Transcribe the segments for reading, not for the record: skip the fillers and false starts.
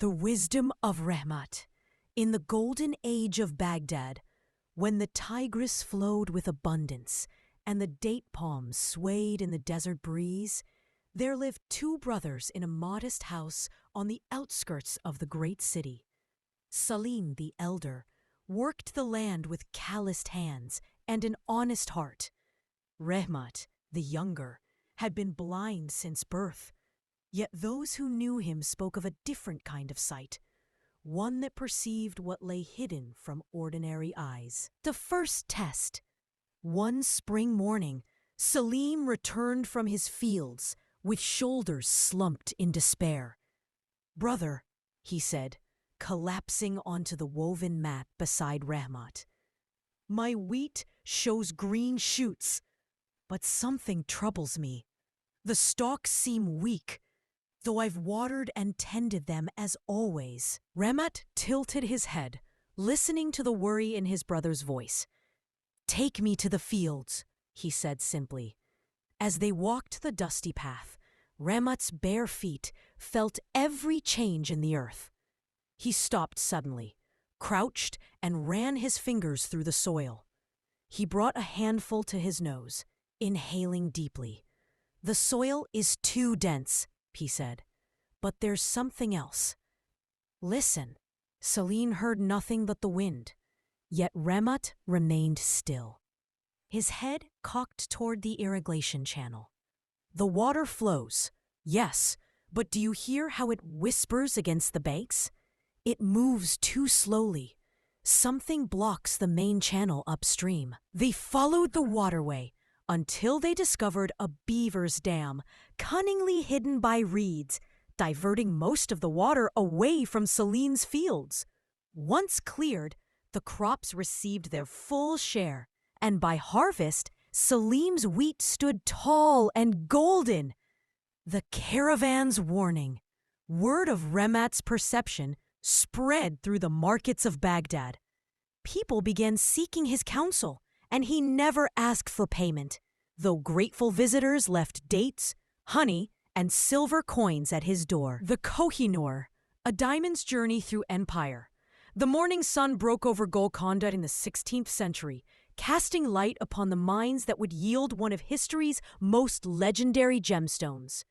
The Wisdom of Rehmat. In the golden age of Baghdad, when the Tigris flowed with abundance and the date palms swayed in the desert breeze, there lived two brothers in a modest house on the outskirts of the great city. Salim, the elder, worked the land with calloused hands and an honest heart. Rehmat, the younger, had been blind since birth. Yet those who knew him spoke of a different kind of sight, one that perceived what lay hidden from ordinary eyes. The first test. One spring morning, Salim returned from his fields with shoulders slumped in despair. "Brother," he said, collapsing onto the woven mat beside Rehmat, "my wheat shows green shoots, but something troubles me. The stalks seem weak, though I've watered and tended them as always." Rehmat tilted his head, listening to the worry in his brother's voice. "Take me to the fields," he said simply. As they walked the dusty path, Rehmat's bare feet felt every change in the earth. He stopped suddenly, crouched, and ran his fingers through the soil. He brought a handful to his nose, inhaling deeply. "The soil is too dense," he said, "but there's something else." "Listen." Salim heard nothing but the wind, yet Rehmat remained still. His head cocked toward the irrigation channel. "The water flows, yes, but do you hear how it whispers against the banks? It moves too slowly. Something blocks the main channel upstream." They followed the waterway until they discovered a beaver's dam, cunningly hidden by reeds, diverting most of the water away from Salim's fields. Once cleared, the crops received their full share, and by harvest, Salim's wheat stood tall and golden. The caravan's warning. Word of Rehmat's perception spread through the markets of Baghdad. People began seeking his counsel, and he never asked for payment, though grateful visitors left dates, honey, and silver coins at his door. The Kohinoor, a diamond's journey through empire. The morning sun broke over Golconda in the 16th century, casting light upon the mines that would yield one of history's most legendary gemstones.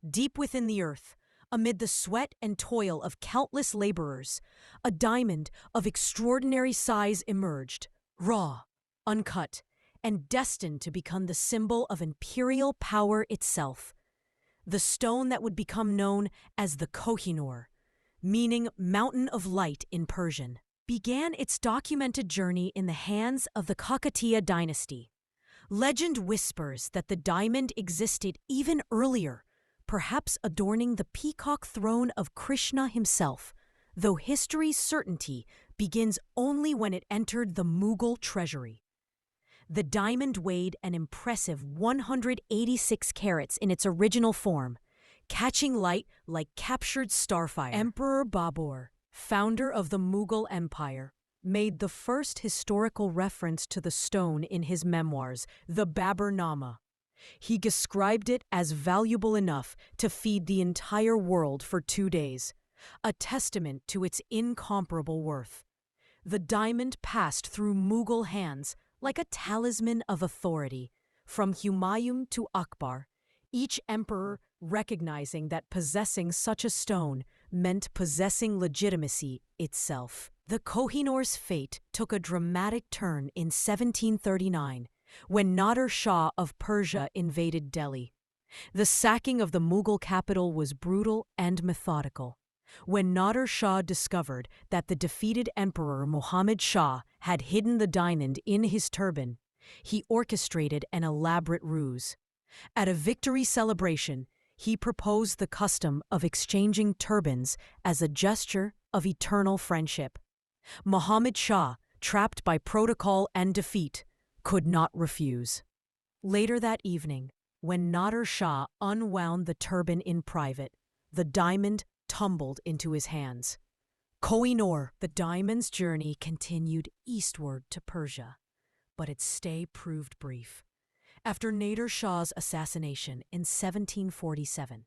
Deep within the earth, amid the sweat and toil of countless laborers, a diamond of extraordinary size emerged, raw, uncut, and destined to become the symbol of imperial power itself. The stone that would become known as the Kohinoor, meaning Mountain of Light in Persian, began its documented journey in the hands of the Kakatiya dynasty. Legend whispers that the diamond existed even earlier, perhaps adorning the peacock throne of Krishna himself, though history's certainty begins only when it entered the Mughal treasury. The diamond weighed an impressive 186 carats in its original form, catching light like captured starfire. Emperor Babur, founder of the Mughal Empire, made the first historical reference to the stone in his memoirs, the Baburnama. He described it as valuable enough to feed the entire world for 2 days, a testament to its incomparable worth. The diamond passed through Mughal hands like a talisman of authority, from Humayun to Akbar, each emperor recognizing that possessing such a stone meant possessing legitimacy itself. The Kohinoor's fate took a dramatic turn in 1739, when Nader Shah of Persia invaded Delhi. The sacking of the Mughal capital was brutal and methodical. When Nader Shah discovered that the defeated emperor Muhammad Shah had hidden the diamond in his turban, he orchestrated an elaborate ruse. At a victory celebration, he proposed the custom of exchanging turbans as a gesture of eternal friendship. Muhammad Shah, trapped by protocol and defeat, could not refuse. Later that evening, when Nader Shah unwound the turban in private, the diamond tumbled into his hands. Kohinoor, the diamond's journey continued eastward to Persia, but its stay proved brief. After Nader Shah's assassination in 1747,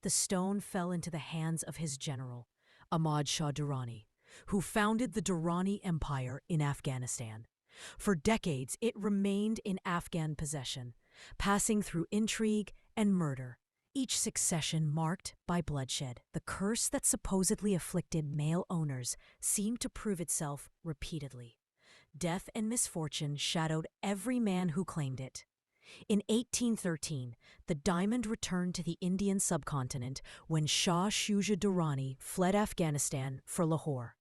the stone fell into the hands of his general, Ahmad Shah Durrani, who founded the Durrani Empire in Afghanistan. For decades, it remained in Afghan possession, passing through intrigue and murder, each succession marked by bloodshed. The curse that supposedly afflicted male owners seemed to prove itself repeatedly. Death and misfortune shadowed every man who claimed it. In 1813, the diamond returned to the Indian subcontinent when Shah Shuja Durrani fled Afghanistan for Lahore,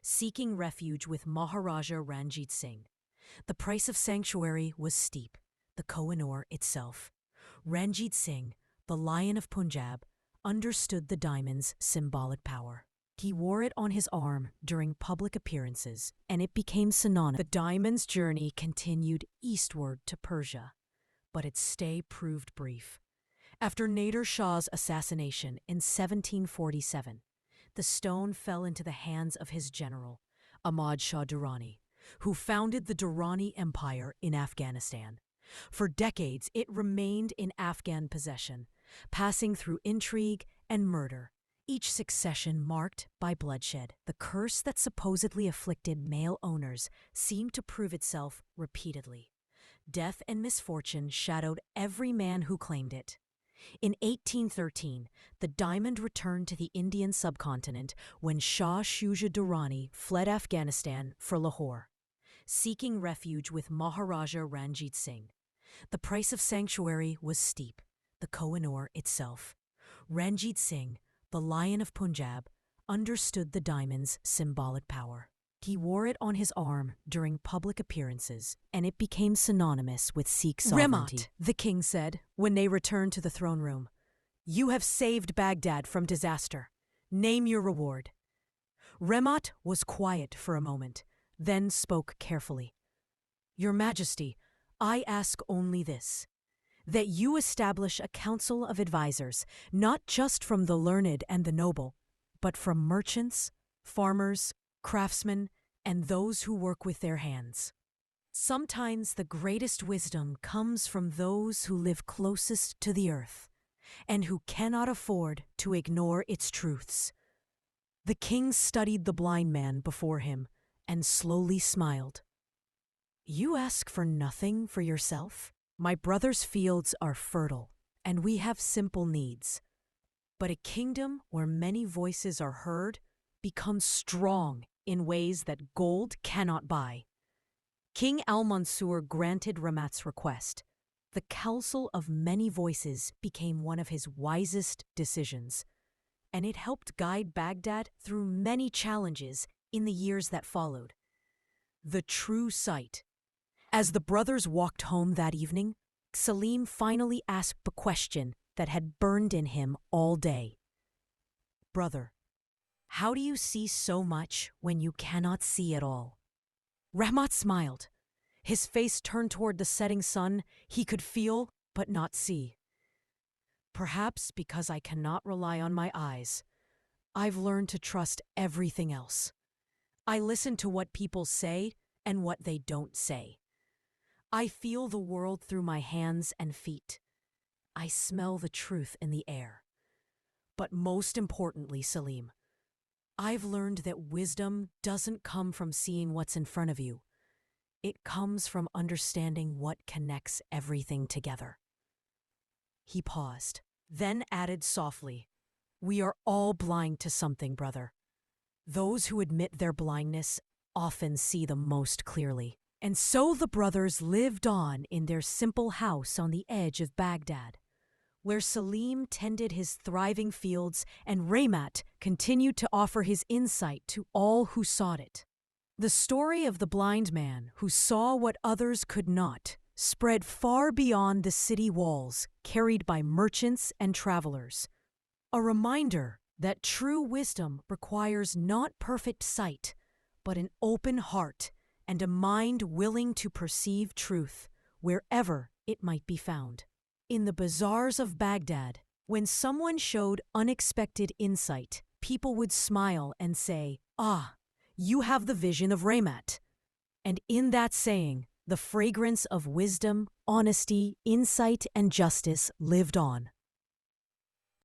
seeking refuge with Maharaja Ranjit Singh. The price of sanctuary was steep, the Kohinoor itself. Ranjit Singh, the Lion of Punjab, understood the diamond's symbolic power. He wore it on his arm during public appearances, and it became synonymous. The diamond's journey continued eastward to Persia, but its stay proved brief. After Nader Shah's assassination in 1747, the stone fell into the hands of his general, Ahmad Shah Durrani, who founded the Durrani Empire in Afghanistan. For decades, it remained in Afghan possession, passing through intrigue and murder, each succession marked by bloodshed. The curse that supposedly afflicted male owners seemed to prove itself repeatedly. Death and misfortune shadowed every man who claimed it. In 1813, the diamond returned to the Indian subcontinent when Shah Shuja Durrani fled Afghanistan for Lahore, seeking refuge with Maharaja Ranjit Singh. The price of sanctuary was steep, the Kohinoor itself. Ranjit Singh, the Lion of Punjab, understood the diamond's symbolic power. He wore it on his arm during public appearances, and it became synonymous with Sikh sovereignty. Rehmat, the king said when they returned to the throne room, "You have saved Baghdad from disaster. Name your reward." Rehmat was quiet for a moment, then spoke carefully. "Your Majesty, I ask only this, that you establish a council of advisors, not just from the learned and the noble, but from merchants, farmers, craftsmen, and those who work with their hands. Sometimes the greatest wisdom comes from those who live closest to the earth, and who cannot afford to ignore its truths." The king studied the blind man before him and slowly smiled. "You ask for nothing for yourself? My brother's fields are fertile, and we have simple needs. But a kingdom where many voices are heard becomes strong in ways that gold cannot buy." King Al-Mansur granted Rehmat's request. The counsel of many voices became one of his wisest decisions, and it helped guide Baghdad through many challenges in the years that followed. The true sight. As the brothers walked home that evening, Salim finally asked the question that had burned in him all day. "Brother, how do you see so much when you cannot see at all?" Rehmat smiled. His face turned toward the setting sun he could feel but not see. "Perhaps because I cannot rely on my eyes, I've learned to trust everything else. I listen to what people say and what they don't say. I feel the world through my hands and feet. I smell the truth in the air. But most importantly, Salim, I've learned that wisdom doesn't come from seeing what's in front of you. It comes from understanding what connects everything together." He paused, then added softly, "We are all blind to something, brother. Those who admit their blindness often see the most clearly." And so the brothers lived on in their simple house on the edge of Baghdad, where Salim tended his thriving fields and Rehmat continued to offer his insight to all who sought it. The story of the blind man who saw what others could not spread far beyond the city walls, carried by merchants and travelers. A reminder that true wisdom requires not perfect sight, but an open heart and a mind willing to perceive truth wherever it might be found. In the bazaars of Baghdad, when someone showed unexpected insight, people would smile and say, "Ah, you have the vision of Rehmat." And in that saying, the fragrance of wisdom, honesty, insight, and justice lived on.